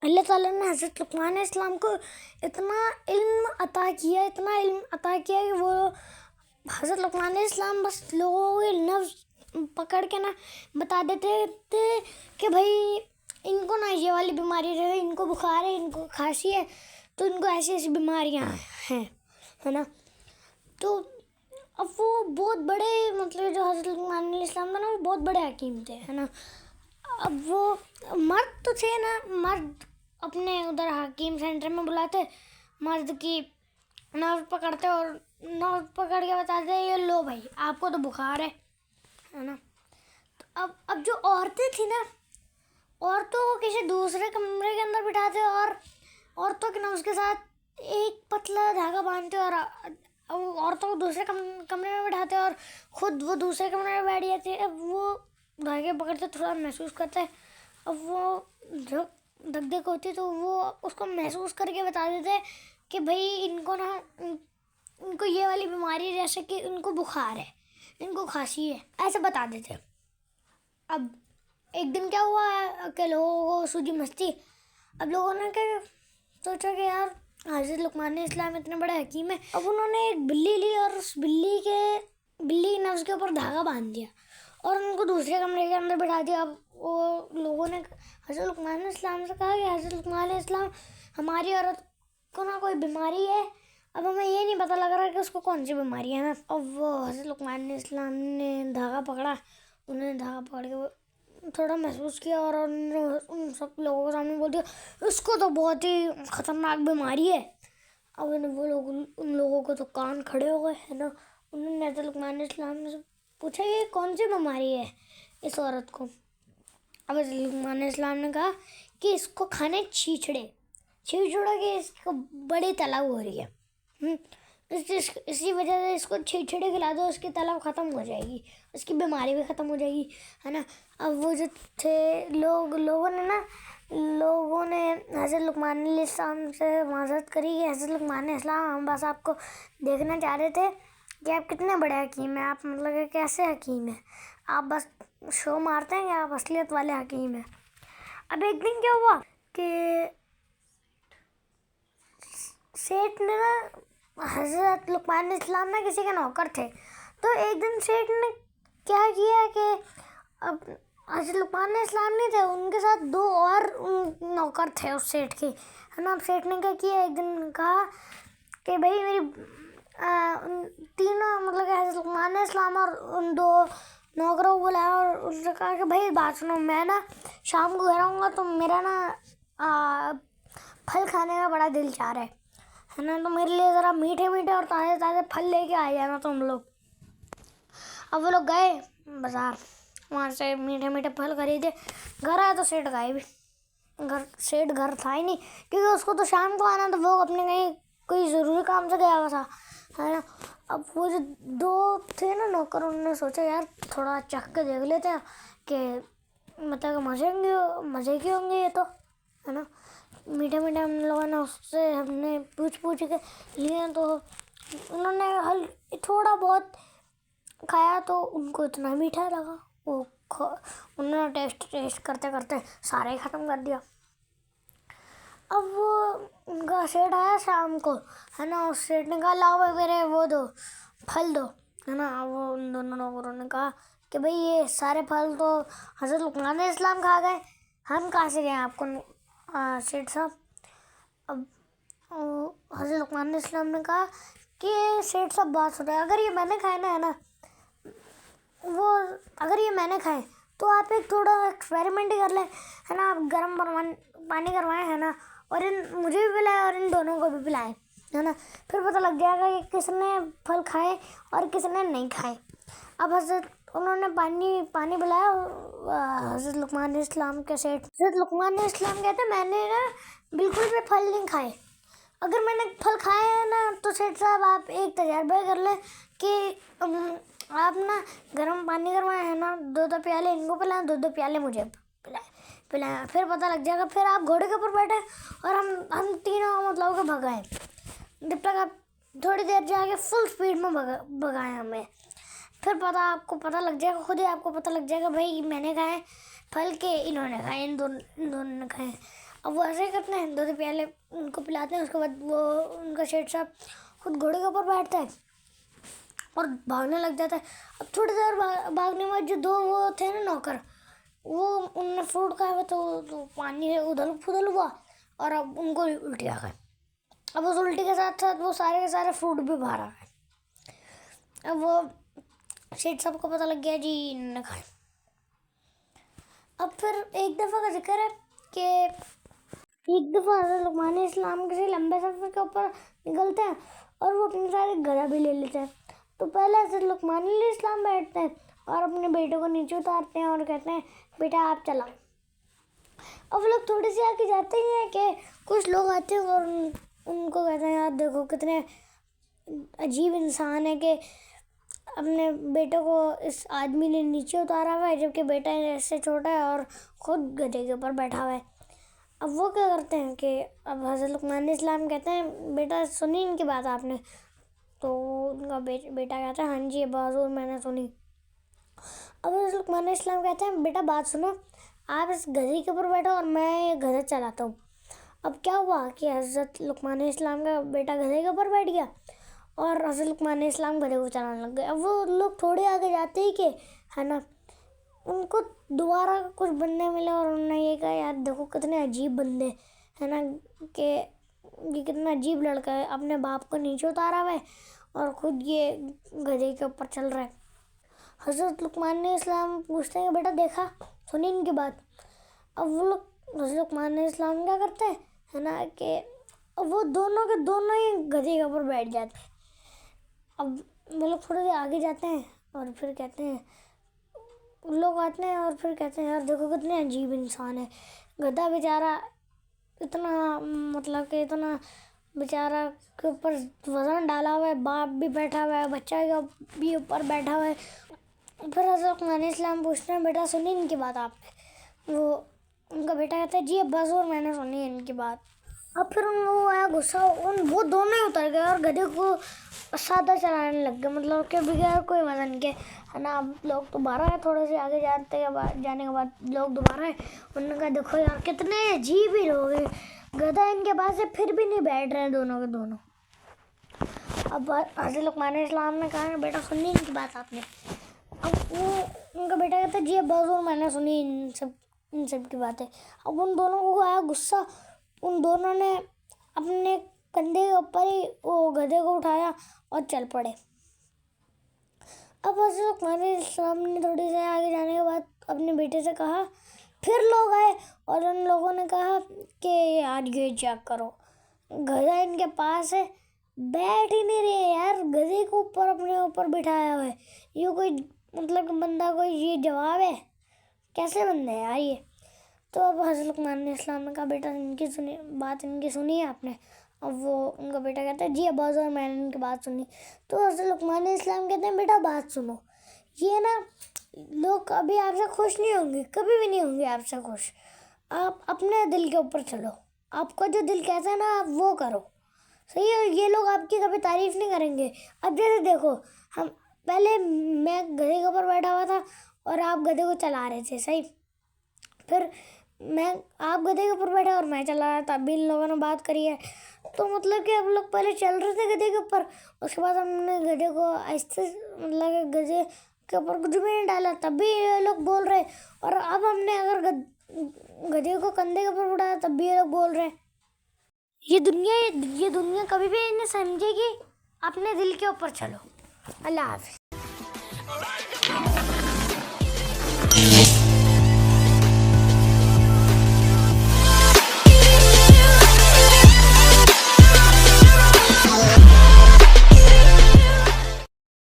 अल्लाह ताला ने हज़रत लुक़मान इस्लाम को इतना इल्म अता किया कि वो हज़रत लुक़मान इस्लाम बस लोगों के नफ्स पकड़ के ना बता देते थे कि भाई इनको ना ये वाली बीमारी है, इनको बुखार है, इनको खांसी है, तो इनको ऐसी ऐसी बीमारियां हैं, है ना। तो अब वो बहुत बड़े मतलब जो हज़रत लुक़मान इस्लाम था ना, वो बहुत बड़े हकीम थे, है ना। अब वो मर्द तो थे ना, मर्द अपने उधर हकीम सेंटर में बुलाते, मर्द की नर्व पकड़ते और नर्व पकड़ के बताते ये लो भाई आपको तो बुखार है ना। तो अब जो औरतें थी ना, औरतों को किसी दूसरे कमरे के अंदर बिठाते और औरतों के नर्व्स के साथ एक पतला धागा बांधते और औरतों को दूसरे कमरे में बिठाते और खुद वो दूसरे कमरे में बैठ जाते। अब वो धागे पकड़ते, थोड़ा महसूस करते, अब वो जो धक होती तो वो उसको महसूस करके बता देते कि भाई इनको ये वाली बीमारी, जैसे कि इनको बुखार है, इनको खांसी है, ऐसे बता देते। अब एक दिन क्या हुआ कि लोगों को सूझी मस्ती। अब लोगों ने क्या सोचा कि यार हज़रत लुक़मान इस्लाम इतने बड़े हकीम है। अब उन्होंने एक बिल्ली ली और उस बिल्ली के नफ्स के ऊपर धागा बांध दिया और उनको दूसरे कमरे के अंदर बैठा दिया। अब वो लोगों ने हज़रत लुक़मान इस्लाम से कहा कि हज़रत लुक़मान इस्लाम, हमारी औरत को ना कोई बीमारी है, अब हमें ये नहीं पता लग रहा कि उसको कौन सी बीमारी है ना। अब वो हज़रत लुक़मान इस्लाम ने धागा पकड़ा, उन्होंने धागा पकड़ के थोड़ा महसूस किया और उन सब लोगों के सामने बोल दिया इसको तो बहुत ही ख़तरनाक बीमारी है। अब उन लोगों को तो कान खड़े हो गए, है ना। उन्होंने हज़रत लुक़मान इस्लाम से पूछा ये कौन सी बीमारी है इस औरत को। अब हज़रत लुक़मान इस्लाम ने कहा कि इसको खाने छींचड़े के इसको बड़ी तलब हो रही है, इसी वजह से इसको छींचड़े खिला दो, उसकी तलब ख़त्म हो जाएगी, उसकी बीमारी भी ख़त्म हो जाएगी, है ना। अब वो जो थे लोगों ने हज़रत लुक़मान इस्लाम से माज़रत करी कि हज़रत लुक़मान इस्लाम, हम बस आपको देखना चाह रहे थे कि आप कितने बड़े हकीम हैं, आप मतलब कैसे हकीम हैं, आप बस शो मारते हैं कि आप असलियत वाले हकीम हैं। अब एक दिन क्या हुआ कि सेठ ने ना, हज़रत लुक़मान इस्लाम ना किसी के नौकर थे, तो एक दिन सेठ ने क्या किया कि अब हज़रत लुक़मान इस्लाम नहीं थे, उनके साथ दो और नौकर थे उस सेठ के, है ना। अब सेठ ने क्या किया, एक दिन कहा कि भाई मेरी तीनों मतलब हज़रत लुक़मान इस्लाम और उन दो नौकरों को बुलाया और उसने कहा कि भाई बात सुनो, मैं ना शाम को घर आऊँगा तो मेरा ना फल खाने का बड़ा दिल चाह रहा है ना, तो मेरे लिए ज़रा मीठे मीठे और ताज़े ताज़े फल लेके आ जाना तुम लोग। अब वो लोग गए बाज़ार, वहाँ से मीठे मीठे फल खरीदे, घर आए तो सेठ गायब, सेठ घर था ही नहीं, क्योंकि उसको तो शाम को आना था, वो अपने कहीं कोई ज़रूरी काम से गया हुआ था, है ना। अब वो जो दो थे ना नौकर, उन्होंने सोचा यार थोड़ा चख के देख लेते हैं कि मतलब मज़े के होंगे ये तो, है ना। मीठे मीठे हम लोगों ने उससे हमने पूछ के लिए, तो उन्होंने थोड़ा बहुत खाया तो उनको इतना मीठा लगा, उन्होंने टेस्ट करते करते सारा ही ख़त्म कर दिया। अब वो उनका सेठ आया शाम को, है ना, उस सेठ ने कहा लाओ भाई मेरे वो दो फल दो, है ना। वो उन दोनों नौकरों ने कहा कि भाई ये सारे फल तो हज़रत लुक़मान इस्लाम खा गए, हम कहाँ से गए आपको सेठ साहब। अब हज़रत लुक़मान इस्लाम ने कहा कि सेठ साहब बात सुने, अगर ये मैंने खाए ना, है ना, अगर ये मैंने खाए तो आप एक थोड़ा एक्सपेरिमेंट ही कर लें, है ना। आप गर्म पानी करवाएं, है ना, और मुझे भी पिलाएं और इन दोनों को भी पिलाएं, है ना, फिर पता लग जाएगा कि किसने फल खाए और किसने नहीं खाए। अब उन्होंने पानी पिलाया हज़रत लुक़मान इस्लाम के सेठ। हज़रत लुक़मान इस्लाम कहते मैंने ना बिल्कुल भी फल नहीं खाए, अगर मैंने फल खाए हैं ना तो सेठ साहब आप एक तजर्बा कर लें कि आप ना गर्म पानी करवाएं, है ना, 2 प्याले इनको पिलाएं, 2 प्याले मुझे पिलाएं, फिर पता लग जाएगा। फिर आप घोड़े के ऊपर बैठे और हम तीनों मतलब को भगाएं, जब तक आप थोड़ी देर जाके फुल स्पीड में भगाएं हमें, फिर आपको पता लग जाएगा, खुद ही आपको पता लग जाएगा भाई मैंने खाए फल के, इन्होंने खाए, इन दोनों ने खाए। अब वो ऐसे ही करते हैं, दूध प्याले उनको पिलाते हैं। उसके बाद वो उनका शेठ साहब खुद घोड़े के ऊपर बैठता है और भागने लग जाता है। अब थोड़ी देर भागने में जो दो वो थे ना नौकर, वो उनने फ्रूट खाया तो पानी उधल फुदल हुआ और अब उनको उल्टी आ गई। अब उस उल्टी के साथ साथ वो सारे के सारे फ्रूट भी बाहर आ गए। अब वो शेठ साहब को पता लग गया जी इन्होंने खाए। अब फिर एक दफ़ा का जिक्र है कि एक दफ़ा हज़रत लुक़मान इस्लाम किसी लंबे सफ़र के ऊपर निकलते हैं और वो अपने साथ एक गधा भी ले लेते हैं। तो पहले हज़रत लुक़मान इस्लाम बैठते हैं और अपने बेटे को नीचे उतारते हैं और कहते हैं बेटा आप चलाओ। अब वो लोग थोड़े से आगे जाते ही हैं कि कुछ लोग आते हैं और उनको कहते हैं यार देखो कितने अजीब इंसान है कि अपने बेटे को इस आदमी ने नीचे उतारा हुआ है, जबकि बेटा ऐसे छोटा है और ख़ुद गधे के ऊपर बैठा हुआ है। अब वो क्या करते हैं कि अब हज़रत लुक़मान इस्लाम कहते हैं बेटा सुनी इनकी बात आपने? तो उनका बेटा कहता है हाँ जी बाज़ूर मैंने सुनी। अब हज़रत लुक़मान इस्लाम कहते हैं बेटा बात सुनो, आप इस गधे के ऊपर बैठो और मैं ये गधा चलाता हूँ। अब क्या हुआ कि हज़रत लुक़मान इस्लाम का बेटा गधे के ऊपर बैठ गया और हज़रत लुक़मान इस्लाम गधे को चलाने लग गए। अब वो लोग थोड़े आगे जाते ही के है ना, उनको दोबारा कुछ बंदे मिले और उन्होंने ये कहा यार देखो कितने अजीब बंदे है ना, कि ये कितना अजीब लड़का है, अपने बाप को नीचे उतारा हुआ है और ख़ुद ये गधे के ऊपर चल रहा है। हज़रत लुक़मान इस्लाम पूछते हैं बेटा देखा सुनी इनकी बात? अब वो लोग हज़रत लुक़मान इस्लाम क्या करते हैं है ना कि वो दोनों के दोनों ही गधे के ऊपर बैठ जाते हैं। अब वो लोग थोड़े आगे जाते हैं और फिर कहते हैं लोग आते हैं और फिर कहते हैं यार देखो कितने अजीब इंसान है, गधा बेचारा इतना मतलब कि इतना बेचारा के ऊपर वज़न डाला हुआ है, बाप भी बैठा हुआ है, बच्चा भी ऊपर बैठा हुआ है। फिर हज़रत लुक़मान इस्लाम पूछते हैं बेटा सुनी इनकी बात आपने? वो उनका बेटा कहता है जी अब्बास और मैंने सुनी इनकी बात। अब फिर उन लोगों आया गुस्सा, वो दोनों ही उतर गए और गधे को सादा चलाने लग गए, मतलब कि बगैर कोई वजन के है ना। अब लोग दोबारा है थोड़े से आगे जाने के बाद लोग दोबारा है, उन्होंने कहा देखो यार कितने अजीब ही लोग हैं, गधा इनके पास है फिर भी नहीं बैठ रहे दोनों के दोनों। अब हज़रत लुक़मान इस्लाम ने कहा बेटा सुनी इनकी बात आपने? अब वो उनका बेटा कहता है जी अब्बास और मैंने सुनी इन सब की बातें। अब उन दोनों को आया गुस्सा, उन दोनों ने अपने कंधे के ऊपर ही वो गधे को उठाया और चल पड़े। अब हज़रत लुक़मान इस्लाम ने थोड़ी से आगे जाने के बाद अपने बेटे से कहा, फिर लोग आए और उन लोगों ने कहा कि यार ये चेक करो गधा इनके पास है, बैठ ही नहीं रहे यार, गधे को ऊपर अपने ऊपर बिठाया हुआ है। ये कोई मतलब बंदा कोई ये जवाब है? कैसे बंदे हैं यार ये? तो अब हज़रत लुक़मान इस्लाम ने कहा बेटा इनकी सुनी है आपने? अब वो उनका बेटा कहता है जी अब्बास और मैंने इनकी बात सुनी। तो हज़रत लुक़मान इस्लाम कहते हैं बेटा बात सुनो, ये ना लोग कभी आपसे खुश नहीं होंगे, कभी भी नहीं होंगे आपसे खुश। आप अपने दिल के ऊपर चलो, आपका जो दिल कहता है ना आप वो करो, सही है। ये लोग आपकी कभी तारीफ़ नहीं करेंगे। अब जैसे देखो हम पहले मैं गधे के ऊपर बैठा हुआ था और आप गधे को चला रहे थे, सही। फिर आप गधे के ऊपर बैठे और मैं चला रहा था, अभी इन लोगों ने बात करी है। तो मतलब कि हम लोग पहले चल रहे थे गधे के ऊपर, उसके बाद हमने गधे को आहिस्ते मतलब गधे के ऊपर कुछ भी नहीं डाला, तब भी ये लोग बोल रहे। और अब हमने अगर गधे को कंधे के ऊपर उठाया तब भी ये लोग बोल रहे। ये दुनिया कभी भी नहीं समझेगी। अपने दिल के ऊपर चलो। अल्लाह हाफ़िज़।